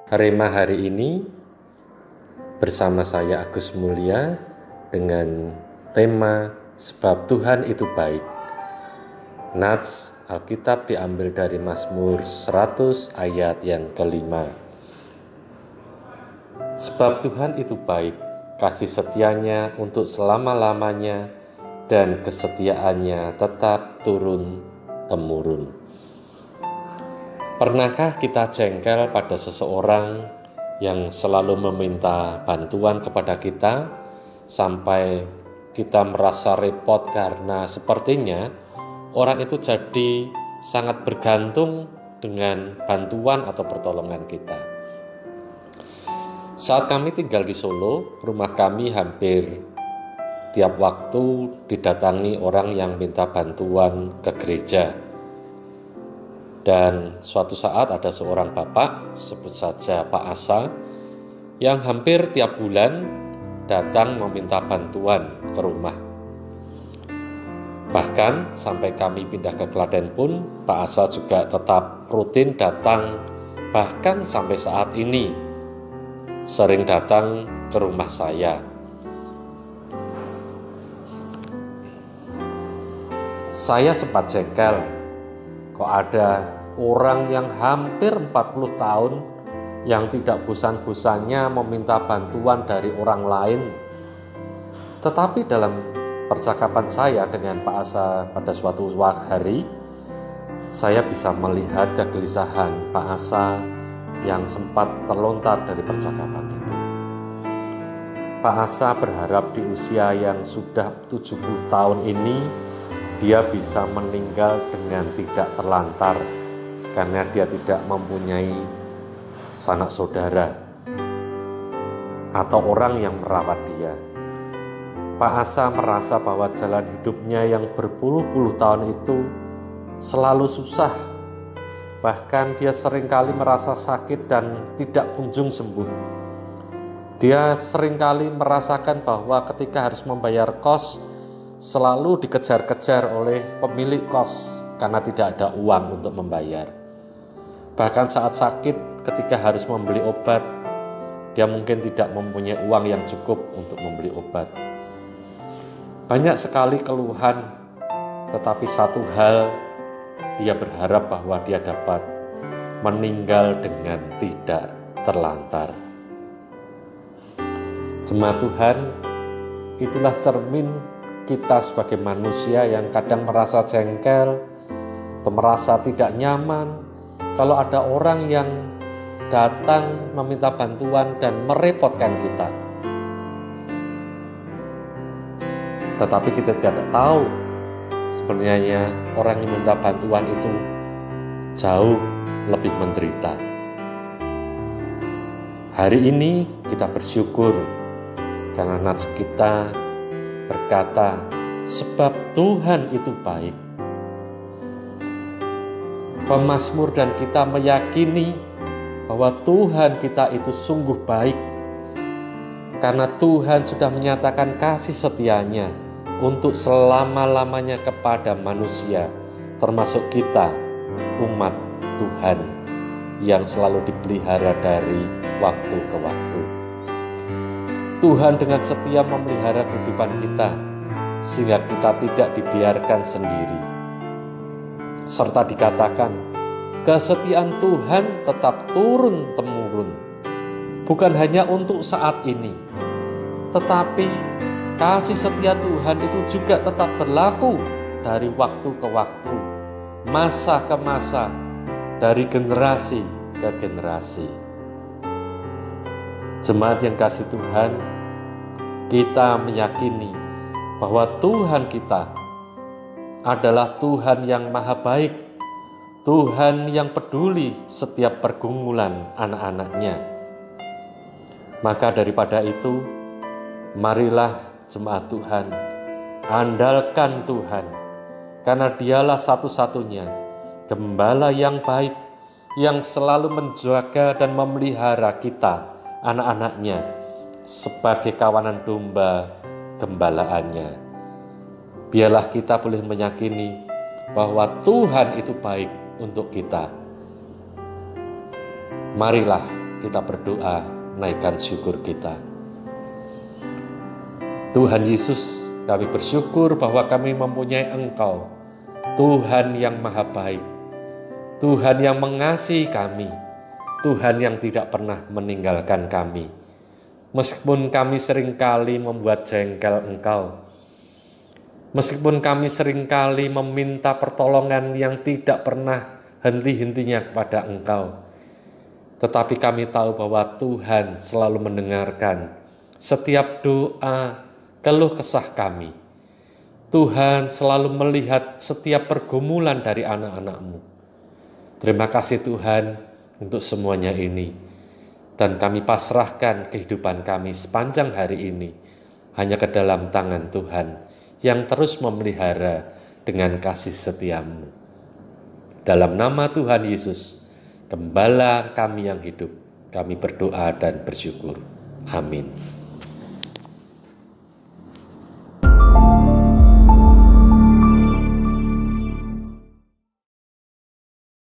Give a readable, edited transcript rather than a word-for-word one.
Rema hari ini bersama saya Agus Mulia dengan tema Sebab Tuhan itu Baik. Nats Alkitab diambil dari Mazmur 100 ayat yang kelima. Sebab Tuhan itu baik, kasih setianya untuk selama-lamanya dan kesetiaannya tetap turun-temurun. Pernahkah kita jengkel pada seseorang yang selalu meminta bantuan kepada kita sampai kita merasa repot karena sepertinya orang itu jadi sangat bergantung dengan bantuan atau pertolongan kita? Saat kami tinggal di Solo, rumah kami hampir tiap waktu didatangi orang yang minta bantuan ke gereja. Dan suatu saat ada seorang bapak, sebut saja Pak Asa, yang hampir tiap bulan datang meminta bantuan ke rumah. Bahkan sampai kami pindah ke Klaten pun, Pak Asa juga tetap rutin datang, bahkan sampai saat ini sering datang ke rumah saya. Saya sempat jengkel, kok ada orang yang hampir 40 tahun yang tidak bosan-bosannya meminta bantuan dari orang lain. Tetapi dalam percakapan saya dengan Pak Asa pada suatu hari, saya bisa melihat kegelisahan Pak Asa yang sempat terlontar dari percakapan itu. Pak Asa berharap di usia yang sudah 70 tahun ini dia bisa meninggal dengan tidak terlantar karena dia tidak mempunyai sanak saudara atau orang yang merawat dia. Pak Asa merasa bahwa jalan hidupnya yang berpuluh-puluh tahun itu selalu susah. Bahkan dia seringkali merasa sakit dan tidak kunjung sembuh. Dia seringkali merasakan bahwa ketika harus membayar kos selalu dikejar-kejar oleh pemilik kos karena tidak ada uang untuk membayar. Bahkan saat sakit, ketika harus membeli obat, dia mungkin tidak mempunyai uang yang cukup untuk membeli obat. Banyak sekali keluhan, tetapi satu hal, dia berharap bahwa dia dapat meninggal dengan tidak terlantar. Jemaat Tuhan, itulah cermin kita sebagai manusia yang kadang merasa jengkel atau merasa tidak nyaman kalau ada orang yang datang meminta bantuan dan merepotkan kita. Tetapi kita tidak tahu sebenarnya orang yang minta bantuan itu jauh lebih menderita. Hari ini kita bersyukur karena nats kita berkata, sebab Tuhan itu baik. Pemazmur dan kita meyakini bahwa Tuhan kita itu sungguh baik, karena Tuhan sudah menyatakan kasih setianya untuk selama-lamanya kepada manusia, termasuk kita, umat Tuhan yang selalu dipelihara dari waktu ke waktu. Tuhan dengan setia memelihara kehidupan kita, sehingga kita tidak dibiarkan sendiri. Serta dikatakan, kesetiaan Tuhan tetap turun-temurun, bukan hanya untuk saat ini, tetapi kasih setia Tuhan itu juga tetap berlaku dari waktu ke waktu, masa ke masa, dari generasi ke generasi. Jemaat yang kasih Tuhan, kita meyakini bahwa Tuhan kita adalah Tuhan yang maha baik, Tuhan yang peduli setiap pergumulan anak-anaknya. Maka daripada itu, marilah jemaat Tuhan, andalkan Tuhan, karena Dialah satu-satunya Gembala yang baik, yang selalu menjaga dan memelihara kita, anak-anaknya, sebagai kawanan domba gembalaannya. Biarlah kita boleh meyakini bahwa Tuhan itu baik untuk kita. Marilah kita berdoa, naikkan syukur kita. Tuhan Yesus, kami bersyukur bahwa kami mempunyai Engkau, Tuhan yang maha baik, Tuhan yang mengasihi kami, Tuhan yang tidak pernah meninggalkan kami. Meskipun kami seringkali membuat jengkel Engkau, meskipun kami seringkali meminta pertolongan yang tidak pernah henti-hentinya kepada Engkau, tetapi kami tahu bahwa Tuhan selalu mendengarkan setiap doa, keluh kesah kami. Tuhan selalu melihat setiap pergumulan dari anak-anak-Mu. Terima kasih Tuhan untuk semuanya ini. Dan kami pasrahkan kehidupan kami sepanjang hari ini hanya ke dalam tangan Tuhan yang terus memelihara dengan kasih setia-Mu. Dalam nama Tuhan Yesus, Gembala kami yang hidup, kami berdoa dan bersyukur. Amin.